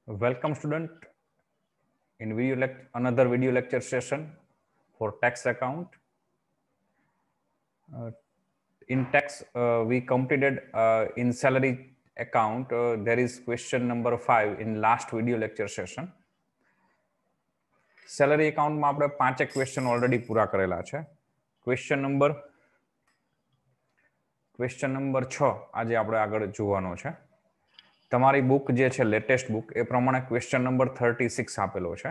Welcome student in another video lecture session for tax account. In tax we completed in salary account there is question number 5 in last video lecture session. Salary account માં આપણે પાંચેક question already પૂરા કરેલા છે. Question number 6 આજે આપણે આગળ જોવાનો છે. તમારી બુક જે છે લેટેસ્ટ બુક એ પ્રમાણે ક્વેશ્ચન નંબર 36 આપેલો છે.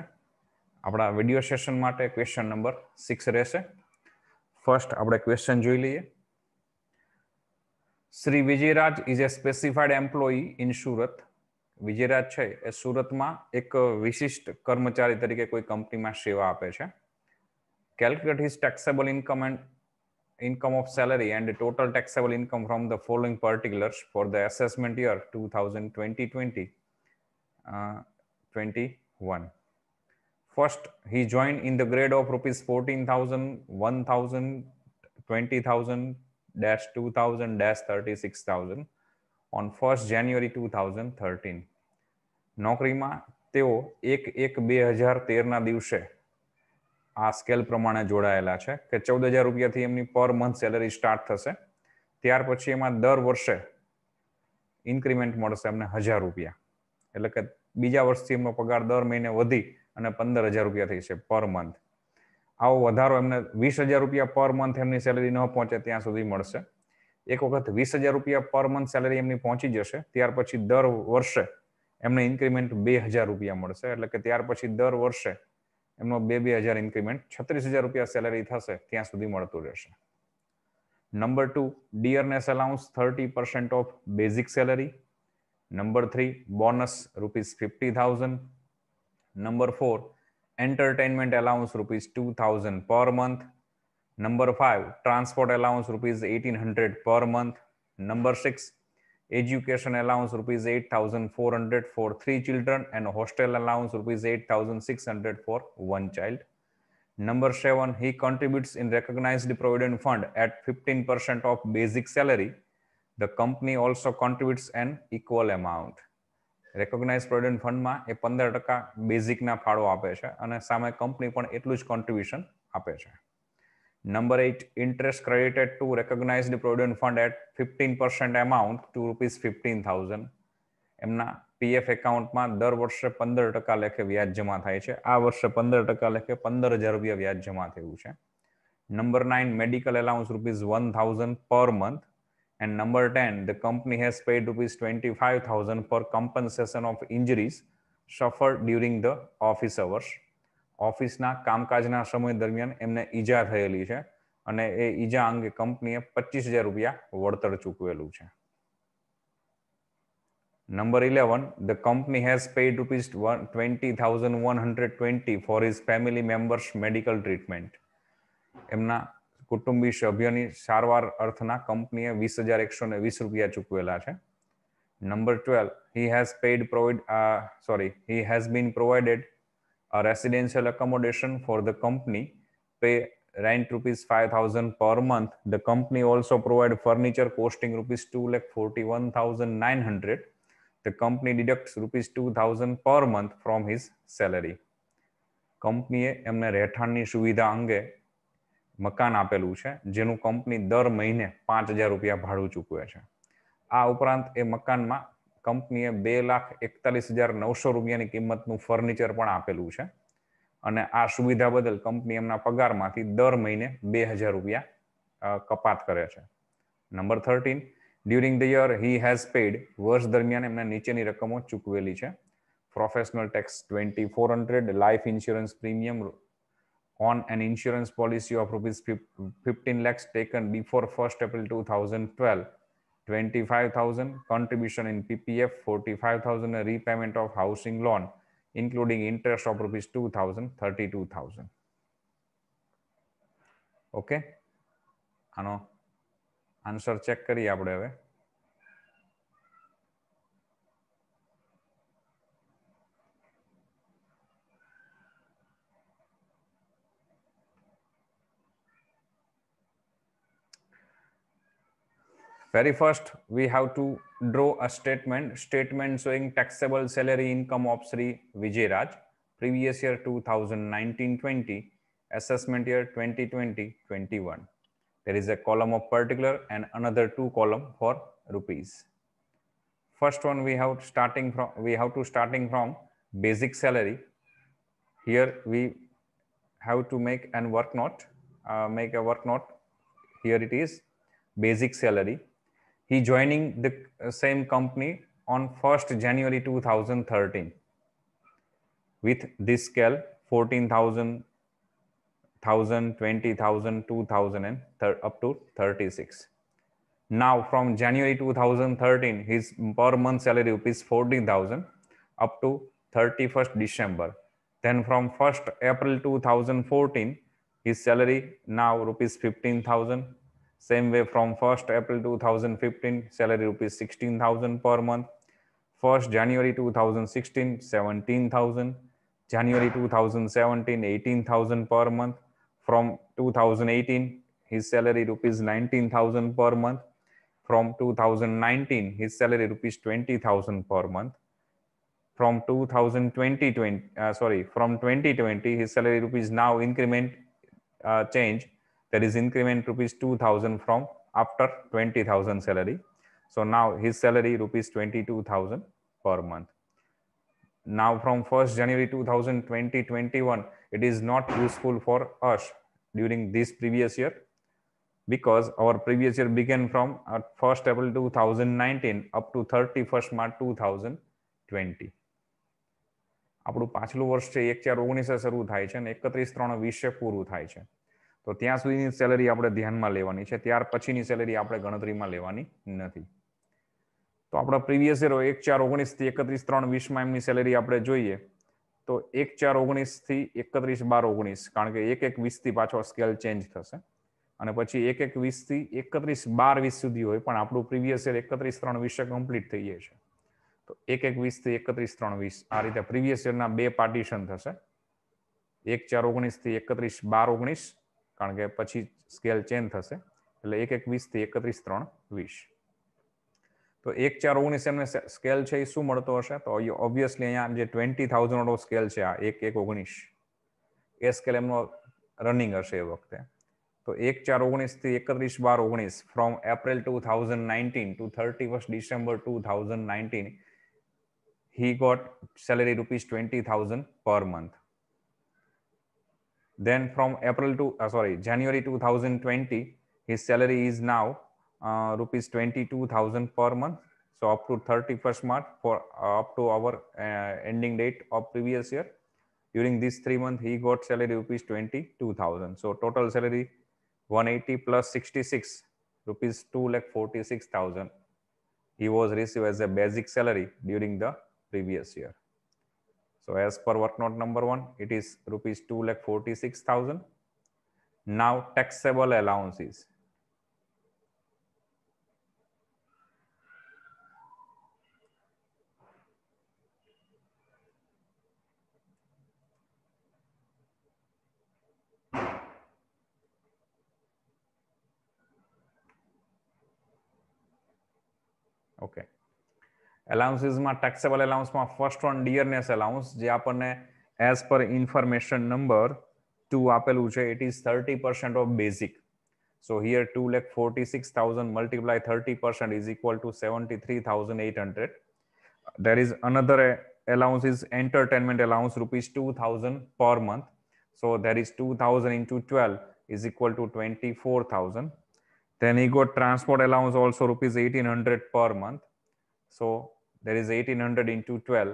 આપણા વિડિયો સેશન માટે ક્વેશ્ચન નંબર 6 રહેશે. ફર્સ્ટ આપણે ક્વેશ્ચન જોઈ લઈએ. Shri Vijayraj is a specified employee in Surat. Vijayraj છે એ સુરતમાં એક વિશિષ્ટ કર્મચારી તરીકે કોઈ કંપનીમાં સેવા આપે છે. Calculate his taxable income and income of salary and the total taxable income from the following particulars for the assessment year 2020-21. First, he joined in the grade of rupees 14,000, 1,000, 20,000, 2,000, 36,000 on 1st January 2013. નોકરીમાં તેઓ 1/1/2013 દિવસે આ scale પ્રમાણે જોડાયેલા છે કે 14,000 રૂપિયાથી એમની પર મંથ સેલરી સ્ટાર્ટ થશે. ત્યાર પછી એમાં દર વર્ષે ઇન્ક્રીમેન્ટ મળશે એમને 1,000 રૂપિયા. એટલે કે બીજા વર્ષથી એમનો પગાર દર મહિને વધી અને 15,000 રૂપિયા થઈ છે પર મંથ. આવો વધારો એમને 20,000 રૂપિયા પર મંથ એમની સેલરી ન પહોંચે ત્યાં સુધી મળશે. એક વખત 20,000 રૂપિયા પર મંથ સેલરી એમની પહોંચી જશે ત્યાર પછી દર વર્ષે એમને ઇન્ક્રીમેન્ટ 2,000 રૂપિયા મળશે. એટલે કે ત્યાર પછી દર વર્ષે એમનો 2,000 ઇન્ક્રીમેન્ટ 36,000 રૂપિયા સેલરી થશે ત્યાં સુધી મળતું રહેશે. Number 2, dearness allowance 30% of basic salary. Number 3, bonus ₹50,000. Number 4, entertainment allowance ₹2,000 per month. Number 5, transport allowance ₹1,800 per month. Number 6, education allowance ₹8,400 for 3 children and hostel allowance ₹8,600 for 1 child. Number 7, he contributes in recognized provident fund at 15% of basic salary. The company also contributes an equal amount. Recognized provident fund માં એ 15% basic ના ફાળો આપે છે અને સામે company પણ એટલું જ કોન્ટ્રીબ્યુશન આપે છે. Number 8, interest credited to recognized provident fund at 15% amount to ₹15,000. એમના પીએફ એકાઉન્ટમાં દર વર્ષે 15% લેખે વ્યાજ જમા થાય છે. આ વર્ષે 15% લેખે 15,000 રૂપિયા વ્યાજ જમા થયું છે. Number 9, medical allowance ₹1,000 per month. And number 10, the company has paid ₹25,000 for compensation of injuries suffered during the office hours. ઓફિસના કામકાજના સમય દરમિયાન એમને ઈજા થયેલી છે અને એ ઈજા અંગે કંપનીએ 25,000 રૂપિયા વળતર ચૂકવેલું છે. Number 11, the company has paid ₹20,120 for his family members' medical treatment. એમના કુટુંબી સભ્યની સારવાર અર્થના કંપનીએ 20,120 રૂપિયા ચૂકવેલા છે. Number 12, he has been provided a residential accommodation for the company, pay rent ₹5,000 per month. The company also provide furniture costing ₹2,41,900. The company deducts ₹2,000 per month from his salary. કંપનીએ એમને રહેઠાણની સુવિધા અંગે મકાન આપેલું છે જેનું કંપની દર મહિને 5,000 રૂપિયા ભાડું ચૂકવે છે. આ ઉપરાંત એ મકાનમાં કંપનીએ 2,41,900 રૂપિયાની કિંમતનું ફર્નિચર પણ આપેલું છે અને આ સુવિધા બદલ કંપની એમના પગારમાંથી દર મહિને 2,000 રૂપિયા કપાત કરે છે. નંબર 13, during the year he has paid, વર્ષ દરમિયાન એમને નીચેની રકમો ચૂકવેલી છે. Professional tax 2,400, life insurance premium on an insurance policy of ₹15 lakhs taken before 1st April 2012, 25,000, contribution in PPF 45,000, repayment of housing loan including interest of ₹2,000, 32,000. Okay, આનો answer check કરીએ આપણે હવે. very first we have to draw a statement showing taxable salary income of Sri Vijay Raj, previous year 2019-20, assessment year 2020-21. There is a column of particular and another two column for rupees. First one we have to starting from basic salary. Here we have to make a work note. Here it is, basic salary. He joining the same company on 1st January 2013 with this scale 14,000, 1,000, 20,000, 2,000 and up to 36. Now from January 2013, his per month salary rupees 14,000 up to 31st December. Then from 1st April 2014, his salary now rupees 15,000. Same way from 1st April 2015, salary rupees 16,000 per month. 1st January 2016, 17,000. January 2017, 18,000 per month. From 2018, his salary rupees 19,000 per month. From 2019, his salary rupees 20,000 per month. From 2020, his salary rupees now increment change, that is increment rupees 2,000 from after 20,000 salary. So now his salary rupees 22,000 per month. Now from 1st January 2020-21, it is not useful for us during this previous year, because our previous year began from 1st April 2019 up to 31st March 2020. આપણું પાછલું વર્ષ છે 1/4/19 શરૂ થાય છે અને 31/3/20 પૂરું થાય છે. તો ત્યાં સુધીની સેલેરી આપણે ધ્યાનમાં લેવાની છે, ત્યાર પછીની સેલેરી આપણે ગણતરીમાં લેવાની નથી. તો આપણા પ્રીવિયસ યર 1/4/19 થી 31/3/20 માં એમની સેલેરી આપણે જોઈએ તો 1/4/19 થી 31/12/19, કારણ કે 1/1/20 થી પાછો સ્કેલ ચેન્જ થશે અને પછી 1/1/20 થી 31/12/20 સુધી હોય, પણ આપણું પ્રીવિયસ યર 31/3/20 કમ્પ્લીટ થઈ જાય છે. તો 1/1/20 થી 31/3/20 આ રીતે પ્રીવિયસ યરના બે પાર્ટીશન થશે. 1/4/19 થી 31/12/19, કારણ કે પછી સ્કેલ ચેન્જ થશે, એટલે 1/1/20 થી 31/3/20. તો 1/4/19 એમને સ્કેલ છે એ શું મળતો હશે? તો ઓબ્વિયસલી અહીંયા જે 20,000 વાળો સ્કેલ છે, આ 1/1/19 એ સ્કેલ એમનો રનિંગ હશે એ વખતે. તો 1/4/19 થી 31/12/19, from April 2019 to 31st December 2019, he got salary rupees 20,000 per month. Then from January 2020, his salary is now rupees 22,000 per month. So up to 31st March, for up to our ending date of previous year, during these 3 months he got salary rupees 22,000. So total salary 180 plus 66 rupees 2,46,000 he was received as a basic salary during the previous year. So as per work note number 1, it is rupees 2,46,000. Now taxable allowances. Okay. Allowances માં taxable allowance માં first one dearness allowance, જે આપણને as per information number 2 આપેલું છે, it is 30% of basic. So here 2,46,000 multiply 30% is equal to 73,800. There is another allowance is entertainment allowance rupees 2,000 per month. So there is 2,000 into 12 is equal to 24,000. Then he got transport allowance also rupees 1,800 per month. So there is 1,800 into 12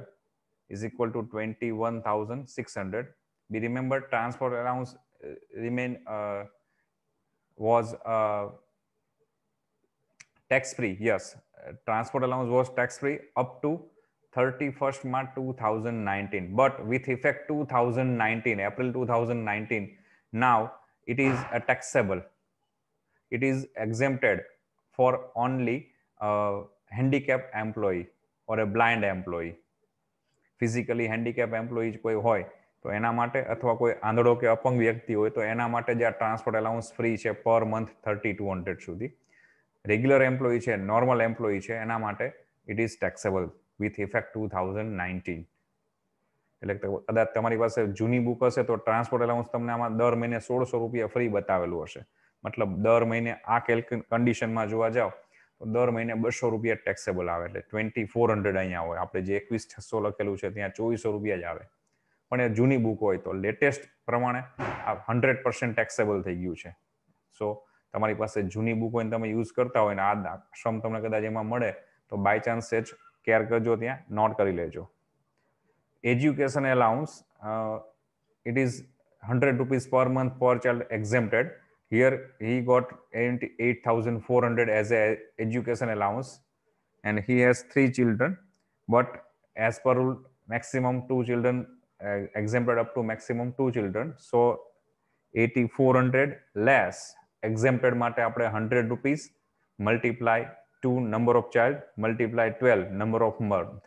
is equal to 21,600. We remember transport allowance was tax free. Yes, transport allowance was tax free up to 31st March 2019. But with effect 2019, April 2019, now it is a taxable. It is exempted for only handicapped employee or a blind employee. Physically handicapped employee કોઈ હોય તો એના માટે, અથવા કોઈ આંધળો કે અપંગ વ્યક્તિ હોય તો એના માટે જે આ ટ્રાન્સપોર્ટ અલાઉન્સ ફ્રી છે પર મંથ 3,200 સુધી. રેગ્યુલર એમ્પ્લોયી છે, નોર્મલ એમ્પ્લોયી છે, એના માટે it is taxable with effect 2019. એટલે કદાચ તમારી પાસે જૂની બુક હશે તો ટ્રાન્સપોર્ટ એલાઉન્સ તમને આમાં દર મહિને 1600 રૂપિયા ફ્રી બતાવેલું હશે. મતલબ દર મહિને આ કન્ડિશનમાં જોવા જાવ તો દર મહિને 200 રૂપિયા ટેક્સેબલ આવે, એટલે 2400 અહીંયા હોય. આપણે જે 21600 લખેલું છે ત્યાં 2400 રૂપિયા જ આવે. પણ એ જૂની બુક હોય તો લેટેસ્ટ પ્રમાણે આ 100% ટેક્સેબલ થઈ ગયું છે. સો તમારી પાસે જૂની બુક હોય ને તમે યુઝ કરતા હોય ને આ સમ તમને કદાચ એમાં મળે તો બાય ચાન્સ જ કેર કરજો, ત્યાં નોટ કરી લેજો. Education allowance, it is 100 rupees per month per child exempted. Here he got 8,400 as a education allowance and he has 3 children, but as per rule maximum 2 children, exempted up to maximum 2 children. So 8,400 less exempted માટે આપણે 100 rupees multiply 2 number of child multiply 12 number of month.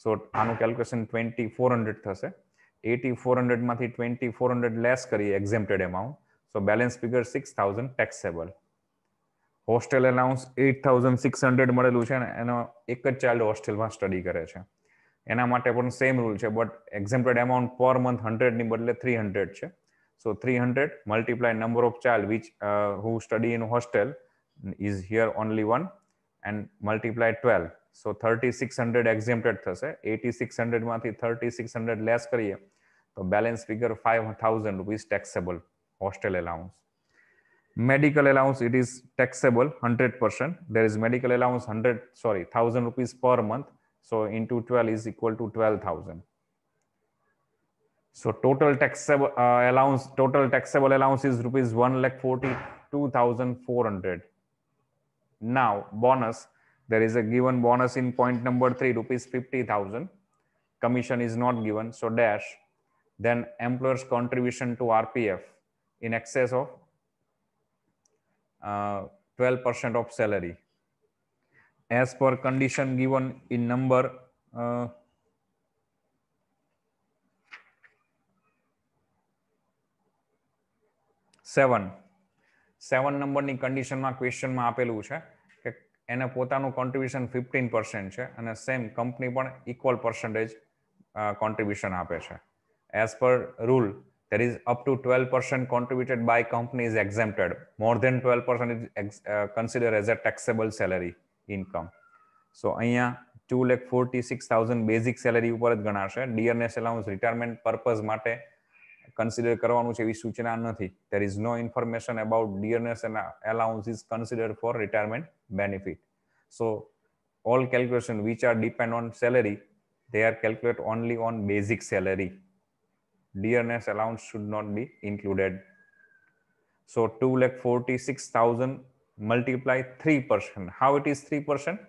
So આનું calculation 2400 થશે. 8,400 માંથી 2,400 less કરીએ exempted amount, so balance figure 6,000 taxable. Hostel allowance 8,600 મળેલું છે ને એનો એક જ ચાઇલ્ડ હોસ્ટેલમાં સ્ટડી કરે છે, એના માટે પણ સેમ રૂલ છે, but exempted amount per month 100 ની બદલે 300 છે. So 300 multiply number of child which who study in hostel is here only one and multiply 12. So 3,600 exempted થશે. 8,600 માંથી 3,600 લેસ કરીએ તો balance figure 5,000 rupees taxable hostel allowance. Medical allowance, it is taxable 100%. There is medical allowance 1,000 rupees per month. So into 12 is equal to 12,000. So total taxable allowance is rupees 1,42,400. Now bonus, there is a given bonus in point number 3, rupees 50,000. Commission is not given, so dash. Then employer's contribution to RPF in excess of 12% of salary. As per condition given in number 7 નંબરની કન્ડિશનમાં ક્વેશ્ચનમાં આપેલું છે કે એને પોતાનું contribution 15% છે અને same company પણ ઇક્વલ પર્સન્ટેજ કોન્ટ્રીબ્યુશન આપે છે. As per rule there is up to 12% contributed by company is exempted. More than 12% is considered as a taxable salary income. So અહીંયા 2,46,000 બેઝિક સેલેરી ઉપર જ ગણાશે. ડિયરનેસ એલાઉન્સ રિટાયરમેન્ટ પર્પઝ માટે consider કરવાનું છે એવી સૂચના નથી. There is no information about dearness and allowance is considered for retirement benefit. So all calculation which are depend on salary, they are calculated only on basic salary. Dearness allowance should not be included. So 2,46,000 multiply 3%. How it is 3%?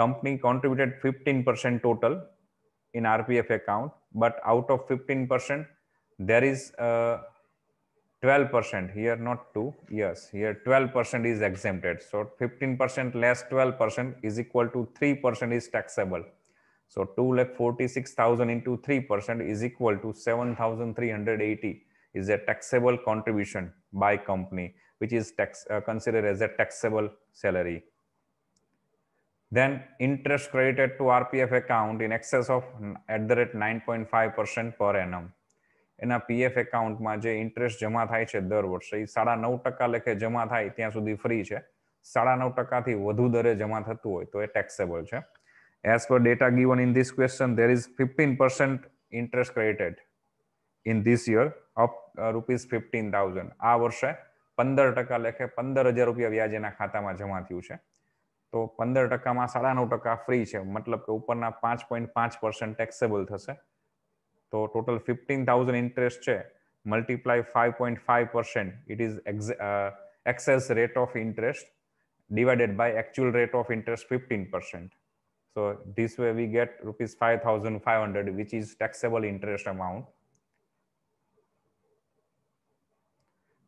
Company contributed 15% total in RPF account, but out of 15%, there is 12% here, not 2. Yes, here 12% is exempted. So 15% less 12% is equal to 3% is taxable. So 2,46,000 into 3% is equal to 7,380 is a taxable contribution by company, which is considered as a taxable salary. Then interest credited to RPF account in excess of @9.5% per annum. એના PF એકાઉન્ટમાં જે interest જમા થાય છે દર વર્ષે એ 9.5% લેખે જમા થાય ત્યાં સુધી ફ્રી છે. 9.5%થી વધુ દરે જમા થતું હોય તો એ ટેક્સેબલ છે. As per data given in this question, there is 15% interest credited in this year of rupees 15,000. આ વર્ષે 15% લેખે 15,000 રૂપિયા વ્યાજ એના ખાતામાં જમા થયું છે. તો 15%માં 9.5% ફ્રી છે, મતલબ કે ઉપરના 5.5% ટેક્સેબલ થશે. તો ટોટલ 15,000 ઇન્ટરેસ્ટ છે, multiply 5.5%, it is excess rate of interest divided by actual rate of interest 15%. So this way we get rupees 5,500, which is taxable interest amount.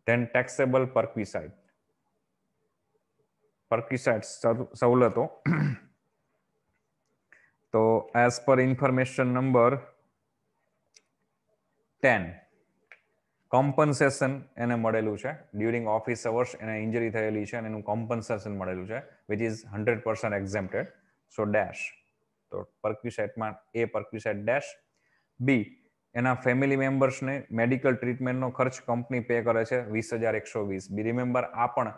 Then taxable perquisite. Perquisite સવલતો. તો as per information number 10, compensation એને મળેલું છે during office hours, એને injury થયેલી છે અને એનું કોમ્પન્સેશન મળેલું છે વિચ ઇઝ 100% એક્ઝેમ્પ્ટેડ. સો ડેશ, તો પરક્યુસાઇટમાં એ પરક્યુસાઇટ ડેશ. બી, એના ફેમિલી મેમ્બર્સને મેડિકલ ટ્રીટમેન્ટનો ખર્ચ કંપની પે કરે છે 20,120. બી રિમેમ્બર, આ પણ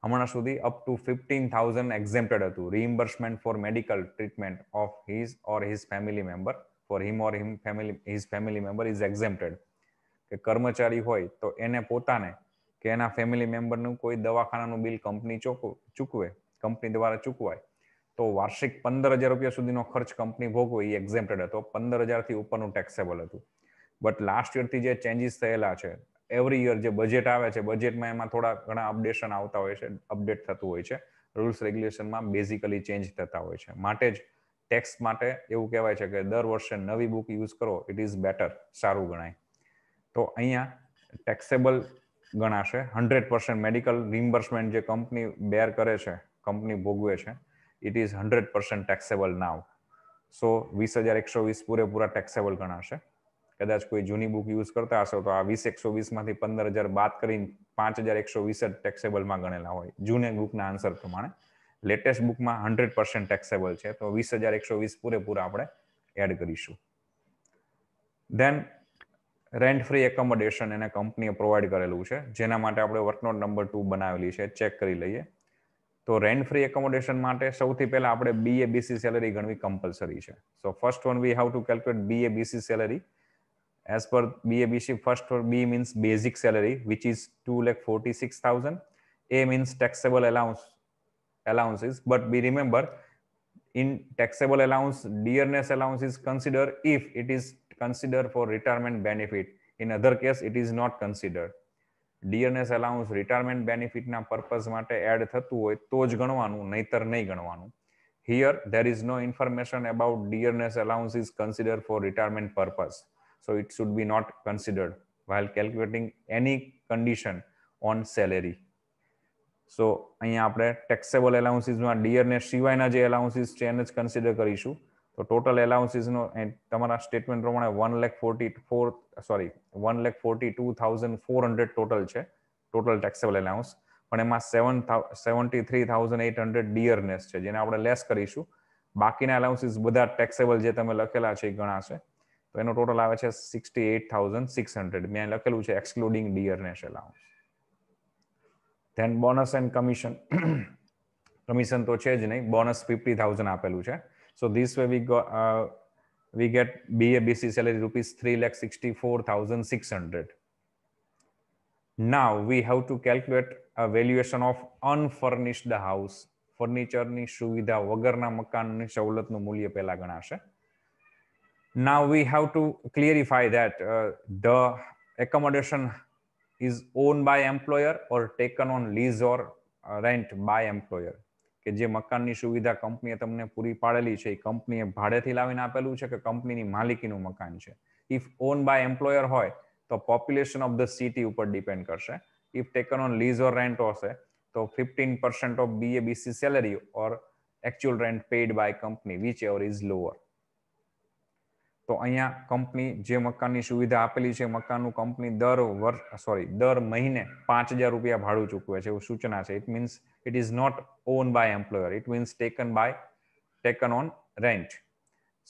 હમણાં સુધી અપ ટુ 15,000 એક્ઝેમ્પ્ટેડ હતું. Reimbursement for medical treatment of his or his family member, for him or his family member is exempted. કે કર્મચારી હોય તો એને પોતાને કે એના ફેમિલી મેમ્બરનું કોઈ દવાખાનાનું બિલ કંપની ચૂકવે, કંપની દ્વારા ચૂકવાય તો વાર્ષિક 15,000 રૂપિયા સુધીનો ખર્ચ કંપની ભોગવે એ એક્ઝેમ્પ્ટેડ હતો. 15,000થી ઉપરનું ટેક્સેબલ હતું. બટ લાસ્ટ યરથી જે ચેન્જીસ થયેલા છે, એવરી યર જે બજેટ આવે છે, બજેટમાં એમાં થોડા ઘણા અપડેશન આવતા હોય છે, અપડેટ થતું હોય છે, રૂલ્સ રેગ્યુલેશનમાં બેઝિકલી ચેન્જ થતા હોય છે. માટે જ ટેક્સ માટે એવું કહેવાય છે કે દર વર્ષે નવી બુક યુઝ કરો, ઇટ ઇઝ બેટર, સારું ગણાય. તો અહીંયા ટેક્સેબલ ગણાશે 100%. મેડિકલ રિમ્બર્સમેન્ટ જે કંપની બેર કરે છે, કંપની ભોગવે છે, ઇટ ઇઝ 100% ટેક્સેબલ નાવ. સો 20,120 પૂરેપૂરા ટેક્સેબલ ગણાશે. કદાચ કોઈ જૂની બુક યુઝ કરતા હશો તો આ 20,120માંથી 15,000 બાદ કરીને 5,120 જ ટેક્સેબલમાં ગણેલા હોય જૂની બુકના આન્સર પ્રમાણે. લેટેસ્ટ બુકમાં 100% ટેક્સેબલ છે, તો 20,120 પૂરેપૂરા આપણે એડ કરીશું. દેન રેન્ટ ફ્રી એકોમોડેશન એને કંપનીએ પ્રોવાઈડ કરેલું છે, જેના માટે આપણે વર્કનોટ નંબર 2 બનાવેલી છે, ચેક કરી લઈએ. તો રેન્ટ ફ્રી એકોમોડેશન માટે સૌથી પહેલા આપણે BABC સેલરી ગણવી કમ્પલસરી છે. So first one we have to calculate BABC salary. As per BABC, first for B means basic salary, which is 2,46,000. A means taxable allowances. But we remember, in taxable allowance, dearness allowance is considered if it is considered for retirement benefit. In other case, it is not considered. Dearness allowance retirement benefit ના purpose માટે add થતું હોય તો જ ગણવાનું, નહીતર નહીં ગણવાનું. Here there is no information about dearness allowance is considered for retirement purpose. So it should be not considered while calculating any condition on salary. So અહીંયા આપણે taxable allowancesમાં dearness સિવાયના જે allowances છે એને જ કન્સિડર કરીશું. તો ટોટલ એલાઉન્સીસનો તમારા સ્ટેટમેન્ટ પ્રમાણે 1,42,400 ટોટલ છે, ટોટલ ટેક્સેબલ એલાઉન્સ. પણ એમાં 73,800 ડિયરનેસ છે, જેને આપણે લેસ કરીશું. બાકીના એલાઉન્સીસ બધા ટેક્સેબલ જે તમે લખેલા છે એ ગણાશે. તો એનો ટોટલ આવે છે 68,600. મેં લખેલું છે excluding dearness allowance. Then bonus and commission. Commission તો છે જ નહીં, બોનસ 50,000 આપેલું છે. So this way we get BABC salary rupees 3,64,600. Now we have to calculate a valuation of unfurnished house. ફર્નિચરની સુવિધા વગરના મકાનની સવલતનું મૂલ્ય પહેલા ગણાશે. Now we have to clarify that the accommodation is owned by employer or taken on lease or rent by employer. કે જે મકાનની સુવિધા કંપનીએ તમને પૂરી પાડેલી છે એ કંપનીએ ભાડેથી લાવીને આપેલું છે કે કંપનીની માલિકીનું મકાન છે. ઇફ ઓન બાય એમ્પ્લોયર હોય તો પોપ્યુલેશન ઓફ ધ સિટી ઉપર ડિપેન્ડ કરશે. If taken on lease or rent હશે તો 15% of BABC salary or actual rent paid by company whichever is lower. તો અહીંયા કંપની જે મકાનની સુવિધા આપેલી છે મકાનનું કંપની દર મહિને 5,000 રૂપિયા ભાડું ચૂકવે છે એવું સૂચના છે. It means it is not owned by employer, it means taken on rent.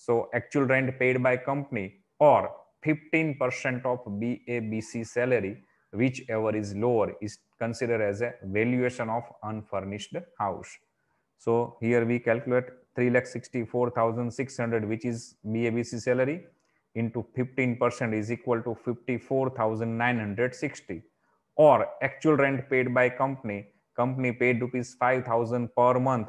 So actual rent paid by company or 15% of BABC salary whichever is lower is considered as a valuation of unfurnished house. So here we calculate 3,64,600 which is BABC salary into 15% is equal to 54,960 or actual rent paid by company paid rupees 5,000 per month,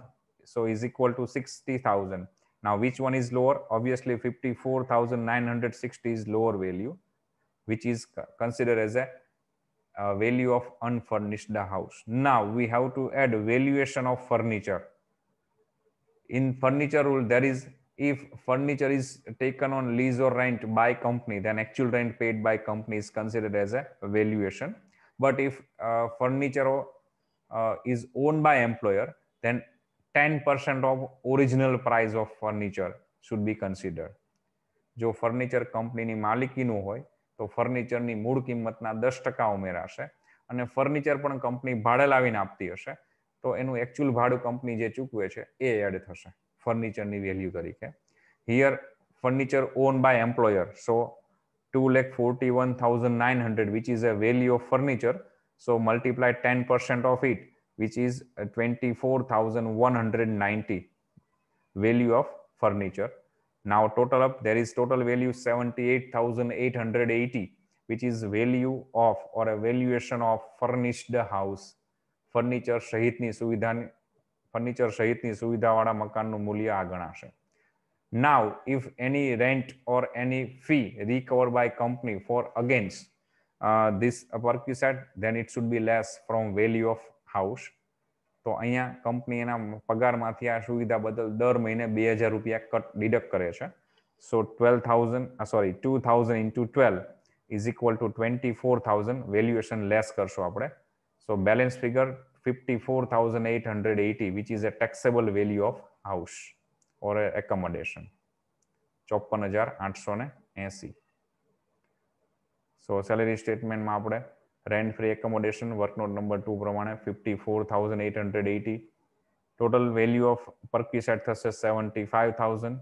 so is equal to 60,000. Now which one is lower? Obviously 54,960 is lower value, which is considered as a value of unfurnished house. Now we have to add valuation of furniture. In furniture rule, there is, if furniture is taken on lease or rent by company, then actual rent paid by company is considered as a valuation. But if furniture is owned by employer, then 10% of original price of furniture should be considered. જો furniture કંપનીની માલિકીનું હોય તો ફર્નિચરની મૂળ કિંમતના 10% ઉમેરાશે અને furniture પણ company ભાડે લાવીને આપતી હશે તો એનું એકચ્યુઅલ ભાડું કંપની જે ચૂકવે છે એ એડ થશે ફર્નિચરની વેલ્યુ તરીકે. Here furniture on by employer, so 2,41,900 which is a value of furniture, so multiply 10% of it which is 24,190 value of furniture. Now total up, there is total value 78,880 which is value of or a valuation of furnished house. Furniture સહિતની સુવિધાવાળા મકાનનું મૂલ્ય આ ગણાશે. Now if any rent or any fee recovered by company for against this perquisite, then it should be less from value of house. તો અહીંયા company એના પગારમાંથી આ સુવિધા બદલ દર મહિને 2,000 રૂપિયા કટ ડિડક્ટ કરે છે. So 2,000 into 12 is equal to 24,000. Valuation less કરશો આપણે. So balance figure 54,880 which is a taxable value of house or accommodation. 54,880. So salary સ્ટેટમેન્ટમાં આપણે rent free accommodation work note number 2 પ્રમાણે 54,880. ટોટલ વેલ્યુ ઓફ પરક્વિસાઇટ થશે 75,000.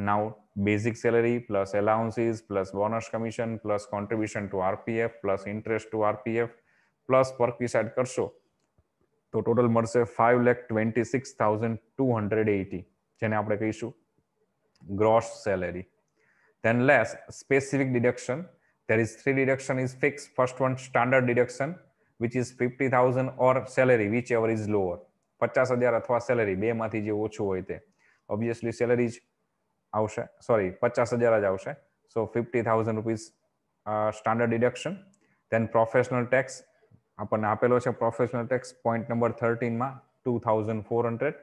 Now basic salary plus allowances plus bonus commission plus contribution to RPF plus interest to RPF plus perquisite કરશો તો total મળશે 5,26,280 જેને આપણે કહીશું gross salary. Then less specific deduction. There is 3 deduction is fixed. First one standard deduction which is 50,000 or salary whichever is lower. 50,000 અથવા salary બે માંથી જે ઓછું હોય તે. Obviously salary જ આવશે, sorry 50,000 જ આવશે. So 50,000 rupees standard deduction. Then professional tax આપણને આપેલો છે professional tax point number 13 માં 2,400.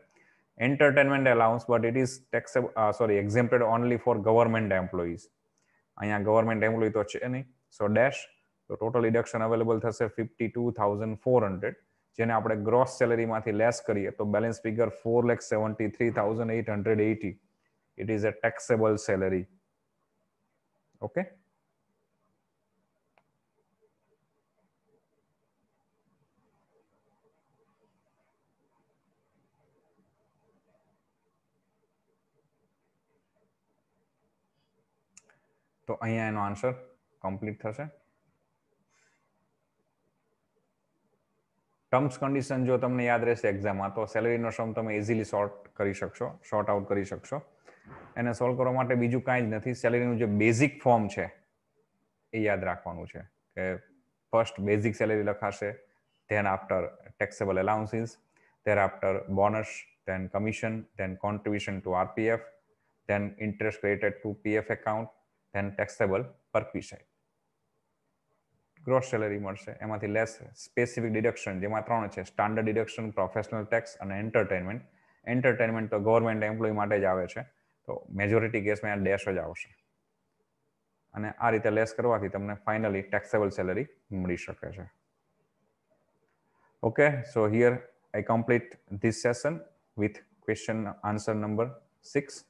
Entertainment allowance, but it is taxable, exempted only for government employees. અહીંયા ગવર્મેન્ટ એમ્પ્લોય તો છે નહીં, સો ડેશ. તો ટોટલ ડિડક્શન અવેલેબલ થશે 52,400 જેને આપણે ગ્રોસ સેલેરીમાંથી લેસ કરીએ તો balance figure 4,73,880. It is a taxable salary. Okay. તો અહીંયા એનો આન્સર કમ્પ્લીટ થશે. ટર્મ્સ કન્ડિશન જો તમને યાદ રહેશે એક્ઝામમાં તો સેલેરીનો સમ તમે ઇઝીલી શોર્ટ આઉટ કરી શકશો. એને સોલ્વ કરવા માટે બીજું કાંઈ જ નથી, સેલેરીનું જે બેઝિક ફોર્મ છે એ યાદ રાખવાનું છે કે ફર્સ્ટ બેઝિક સેલેરી લખાશે, then after taxable allowances, there after bonus, then commission, then contribution to RPF, then interest credited to PF account, then taxable perquisite. Gross salary મળશે. એમાંથી લેસ સ્પેસિફિક ડિડક્શન જેમાં 3 છે, સ્ટાન્ડર્ડ ડિડક્શન, પ્રોફેશનલ ટેક્સ અને entertainment. Entertainment તો government employ માટે જ આવે છે તો મેજોરિટી કેસમાં ડેશ જ આવશે. અને આ રીતે લેસ કરવાથી તમને ફાઇનલી ટેક્સેબલ સેલેરી મળી શકે છે. Okay, so here I complete this session with question answer number 6.